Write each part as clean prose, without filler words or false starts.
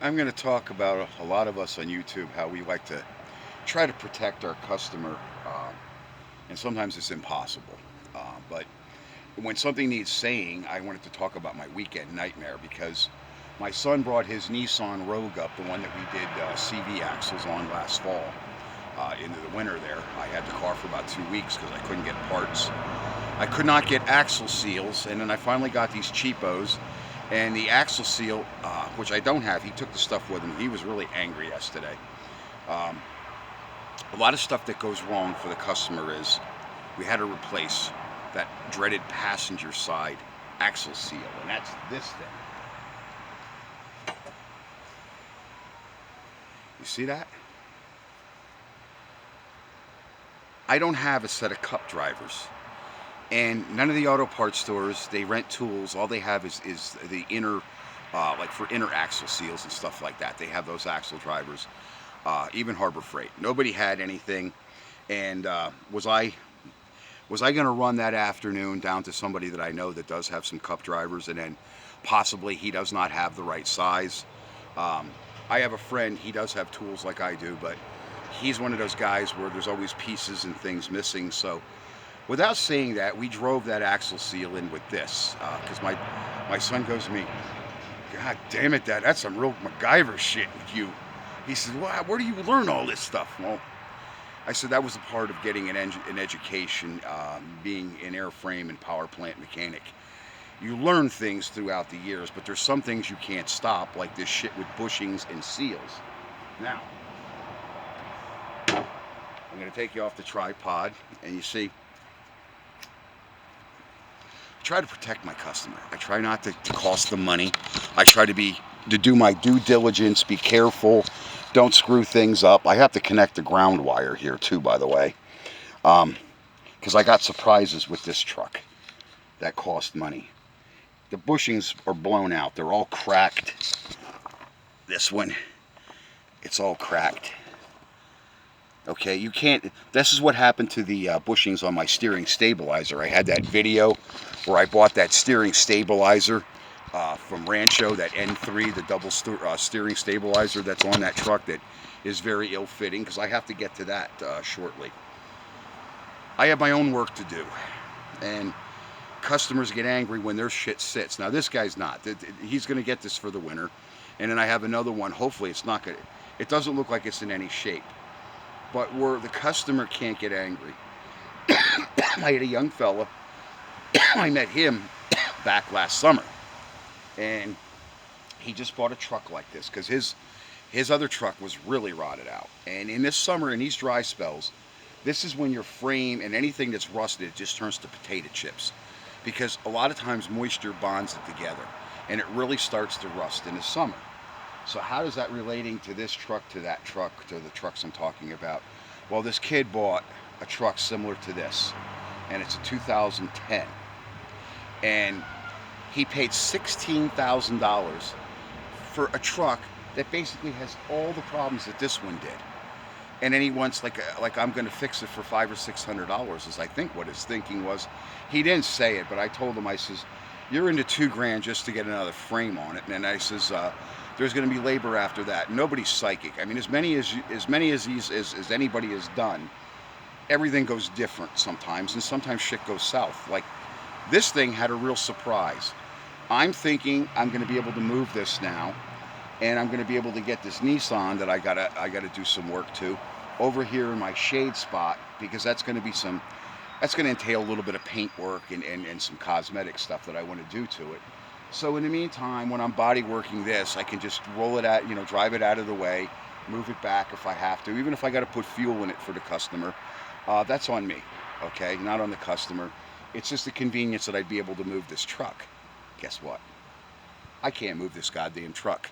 I'm going to talk about a lot of us on YouTube, how we like to try to protect our customer, and sometimes it's impossible. But when something needs saying, I wanted to talk about my weekend nightmare because my son brought his Nissan Rogue up, the one that we did CV axles on last fall, into the winter there. I had the car for about 2 weeks because I couldn't get parts. I could not get axle seals, and then I finally got these cheapos. And the axle seal, which I don't have, he took the stuff with him. He was really angry yesterday. Um, a lot of stuff that goes wrong for the customer is we had to replace that dreaded passenger side axle seal, and that's this thing. You see that? I don't have a set of cup drivers. And none of the auto parts stores, they rent tools. All they have is the inner, like for inner axle seals and stuff like that. They have those axle drivers, even Harbor Freight. Nobody had anything. And was I going to run that afternoon down to somebody that I know that does have some cup drivers, and then possibly he does not have the right size? I have a friend, he does have tools like I do, but he's one of those guys where there's always pieces and things missing. So without saying that, we drove that axle seal in with this, because my son goes to me, "God damn it, Dad, that's some real MacGyver shit with you." He says, "Well, where do you learn all this stuff?" Well, I said that was a part of getting an education, being an airframe and power plant mechanic. You learn things throughout the years, but there's some things you can't stop, like this shit with bushings and seals. Now, I'm going to take you off the tripod, and you see, I try to protect my customer. I try not to cost them money. I try to do my due diligence, be careful, don't screw things up. I have to connect the ground wire here too, by the way, because I got surprises with this truck that cost money. The bushings are blown out. They're all cracked. This one, it's all cracked. Okay, you can't, this is what happened to the bushings on my steering stabilizer. I had that video where I bought that steering stabilizer from Rancho, that N3, the double steering stabilizer that's on that truck that is very ill-fitting, because I have to get to that shortly. I have my own work to do, and customers get angry when their shit sits. Now this guy's not. He's going to get this for the winter, and then I have another one. Hopefully it's not going to, it doesn't look like it's in any shape. But where the customer can't get angry. I had a young fella, I met him back last summer, and he just bought a truck like this because his other truck was really rotted out. And in this summer, in these dry spells, this is when your frame and anything that's rusted, it just turns to potato chips, because a lot of times moisture bonds it together, and it really starts to rust in the summer. So how does that relating to this truck, to that truck, to the trucks I'm talking about? Well, this kid bought a truck similar to this, and it's a 2010. And he paid $16,000 for a truck that basically has all the problems that this one did. And then he wants like I'm going to fix it for $500 or $600, is I think what his thinking was. He didn't say it, but I told him, I says, "You're into $2,000 just to get another frame on it." And then I says, there's going to be labor after that. Nobody's psychic. I mean, as many as anybody has done, everything goes different sometimes, and sometimes shit goes south. Like this thing had a real surprise. I'm thinking I'm going to be able to move this now, and I'm going to be able to get this Nissan that I gotta do some work to over here in my shade spot, because that's going to entail a little bit of paint work and some cosmetic stuff that I want to do to it. So in the meantime, when I'm body working this, I can just roll it out, drive it out of the way, move it back if I have to, even if I got to put fuel in it for the customer. That's on me, okay? Not on the customer. It's just the convenience that I'd be able to move this truck. Guess what? I can't move this goddamn truck.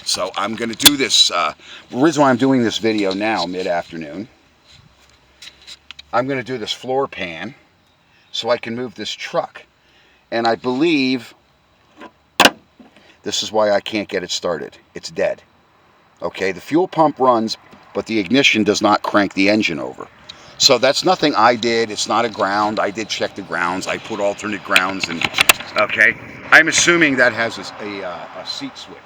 So I'm going to do this. The reason why I'm doing this video now, mid-afternoon, I'm going to do this floor pan so I can move this truck. And I believe this is why I can't get it started. It's dead. Okay, the fuel pump runs, but the ignition does not crank the engine over. So that's nothing I did. It's not a ground. I did check the grounds. I put alternate grounds, and okay, I'm assuming that has a seat switch.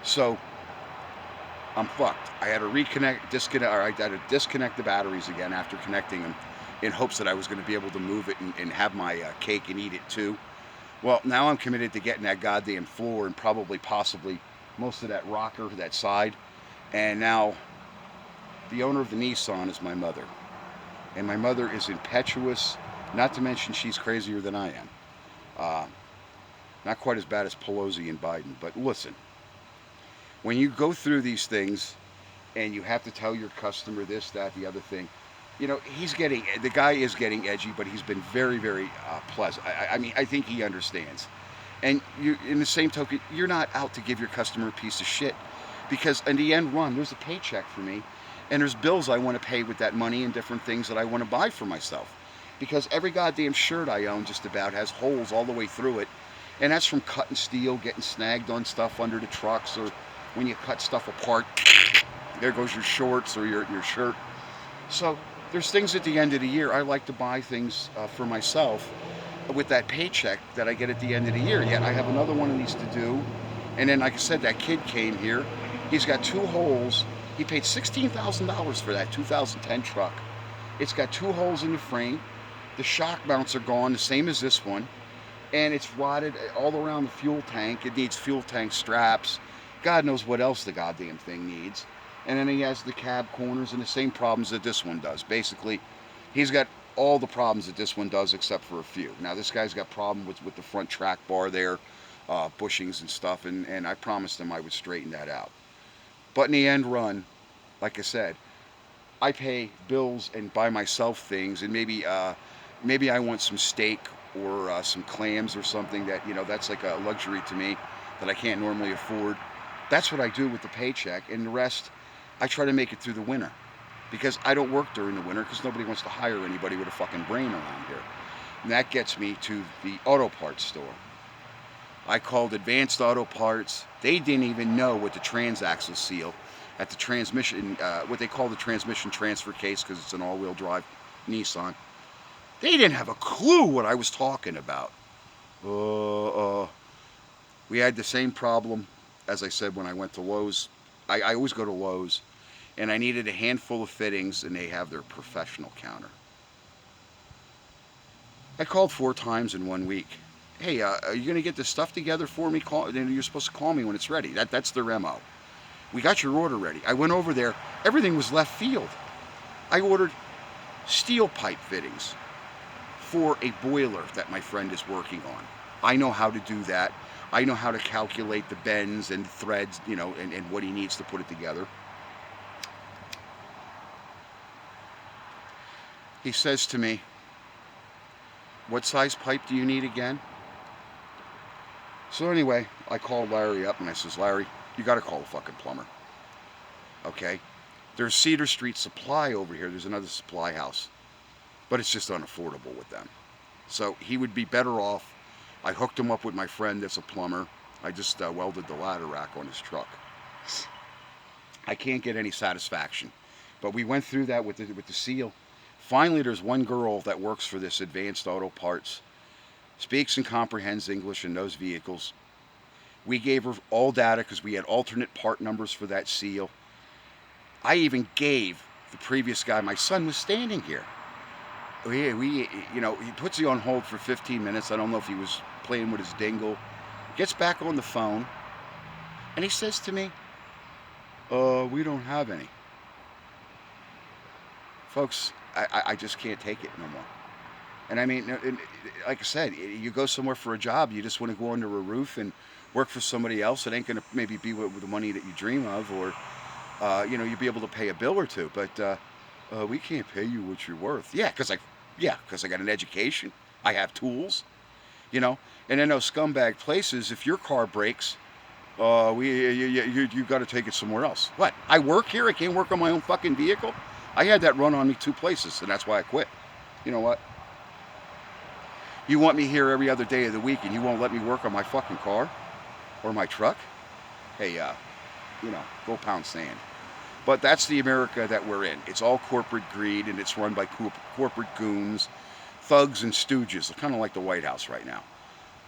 So I'm fucked. I had to disconnect, or I had to disconnect the batteries again after connecting them, in hopes that I was going to be able to move it and have my cake and eat it too. Well, now I'm committed to getting that goddamn floor and probably possibly most of that rocker, that side. And now the owner of the Nissan is my mother. And my mother is impetuous, not to mention she's crazier than I am. Uh, Not quite as bad as Pelosi and Biden, but listen, when you go through these things and you have to tell your customer this, that, the other thing, you know, the guy is getting edgy, but he's been very, very pleasant. I mean, I think he understands. And you, in the same token, you're not out to give your customer a piece of shit, because in the end run, there's a paycheck for me, and there's bills I want to pay with that money and different things that I want to buy for myself. Because every goddamn shirt I own just about has holes all the way through it, and that's from cutting steel, getting snagged on stuff under the trucks, or when you cut stuff apart, there goes your shorts or your shirt. So there's things at the end of the year I like to buy things for myself with that paycheck that I get at the end of the year. Yet I have another one of these to do. And then, like I said, that kid came here. He's got 2 holes. He paid $16,000 for that 2010 truck. It's got 2 holes in the frame. The shock mounts are gone, the same as this one. And it's rotted all around the fuel tank. It needs fuel tank straps. God knows what else the goddamn thing needs. And then he has the cab corners and the same problems that this one does. Basically, he's got all the problems that this one does except for a few. Now, this guy's got problem with the front track bar there, bushings and stuff, and I promised him I would straighten that out. But in the end run, like I said, I pay bills and buy myself things, and maybe I want some steak or some clams or something that, you know, that's like a luxury to me that I can't normally afford. That's what I do with the paycheck, and the rest, I try to make it through the winter, because I don't work during the winter because nobody wants to hire anybody with a fucking brain around here. And that gets me to the auto parts store. I called Advanced Auto Parts. They didn't even know what the transaxle seal at the transmission, what they call the transmission transfer case, because it's an all-wheel drive Nissan. They didn't have a clue what I was talking about. We had the same problem, as I said, when I went to Lowe's. I always go to Lowe's, and I needed a handful of fittings, and they have their professional counter. I called 4 times in 1 week. Hey, are you going to get this stuff together for me? You're supposed to call me when it's ready. That's their MO. We got your order ready. I went over there. Everything was left field. I ordered steel pipe fittings for a boiler that my friend is working on. I know how to do that. I know how to calculate the bends and threads, you know, and what he needs to put it together. He says to me, "What size pipe do you need again?" So anyway, I called Larry up and I says, "Larry, you got to call a fucking plumber. Okay? There's Cedar Street Supply over here. There's another supply house. But it's just unaffordable with them. So he would be better off." I hooked him up with my friend that's a plumber. I just welded the ladder rack on his truck. I can't get any satisfaction. But we went through that with the seal. Finally, there's one girl that works for this Advanced Auto Parts, speaks and comprehends English and knows vehicles. We gave her all data because we had alternate part numbers for that seal. I even gave the previous guy, my son was standing here. You know, he puts you on hold for 15 minutes. I don't know if he was playing with his dingle. Gets back on the phone, and he says to me, "We don't have any." Folks, I just can't take it no more. And I mean, like I said, you go somewhere for a job, you just want to go under a roof and work for somebody else. It ain't going to maybe be with the money that you dream of, or, you know, you'll be able to pay a bill or two, but we can't pay you what you're worth. Yeah, because I got an education. I have tools, you know. And in those scumbag places, if your car breaks, you got to take it somewhere else. What? I work here. I can't work on my own fucking vehicle. I had that run on me 2 places, and that's why I quit. You know what? You want me here every other day of the week, and you won't let me work on my fucking car or my truck? Hey, you know, go pound sand. But that's the America that we're in. It's all corporate greed, and it's run by corporate goons, thugs, and stooges, kind of like the White House right now.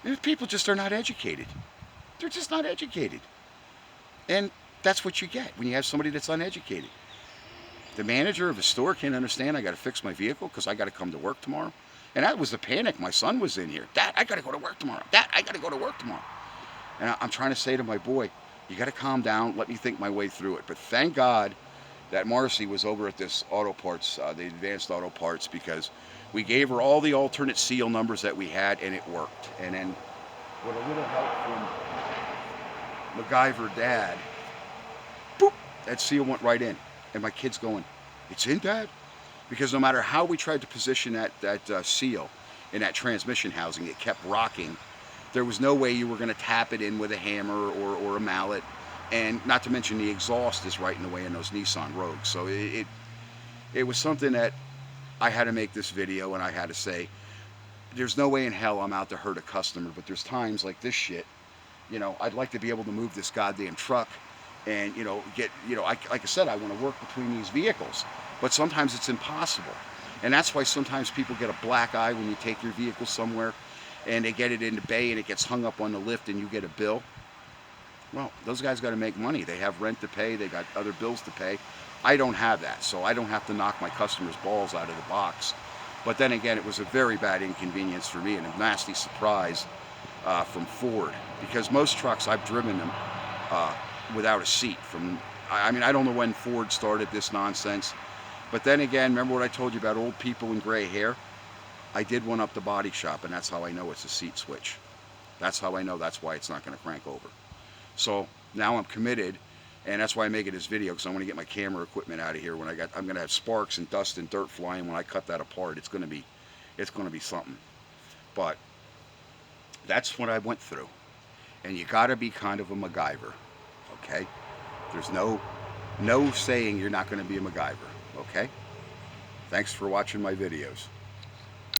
And people just are not educated. They're just not educated. And that's what you get when you have somebody that's uneducated. The manager of a store can't understand I got to fix my vehicle because I got to come to work tomorrow. And that was the panic. My son was in here. Dad, I got to go to work tomorrow. Dad, I got to go to work tomorrow. And I'm trying to say to my boy, you got to calm down. Let me think my way through it. But thank God that Marcy was over at this auto parts, the advanced auto parts, because we gave her all the alternate seal numbers that we had, and it worked. And then with a little help from MacGyver Dad, boop, that seal went right in. And my kid's going, it's in, Dad? Because no matter how we tried to position that seal in that transmission housing, it kept rocking. There was no way you were going to tap it in with a hammer or a mallet. And not to mention the exhaust is right in the way in those Nissan Rogues. So it was something that I had to make this video, and I had to say, there's no way in hell I'm out to hurt a customer, but there's times like this shit, you know, I'd like to be able to move this goddamn truck and, you know, get, you know, like I said, I want to work between these vehicles, but sometimes it's impossible. And that's why sometimes people get a black eye when you take your vehicle somewhere and they get it in the bay and it gets hung up on the lift and you get a bill. Well, those guys got to make money. They have rent to pay. They got other bills to pay. I don't have that, so I don't have to knock my customers' balls out of the box. But then again, it was a very bad inconvenience for me and a nasty surprise from Ford, because most trucks, I've driven them without a seat. I mean, I don't know when Ford started this nonsense, but then again, remember what I told you about old people and gray hair? I did one up the body shop, and that's how I know it's a seat switch. That's how I know that's why it's not going to crank over. So now I'm committed, and that's why I'm making this video, because I want to get my camera equipment out of here. I'm going to have sparks and dust and dirt flying when I cut that apart. It's going to be something. But that's what I went through, and you got to be kind of a MacGyver, okay? There's no saying you're not going to be a MacGyver, okay? Thanks for watching my videos.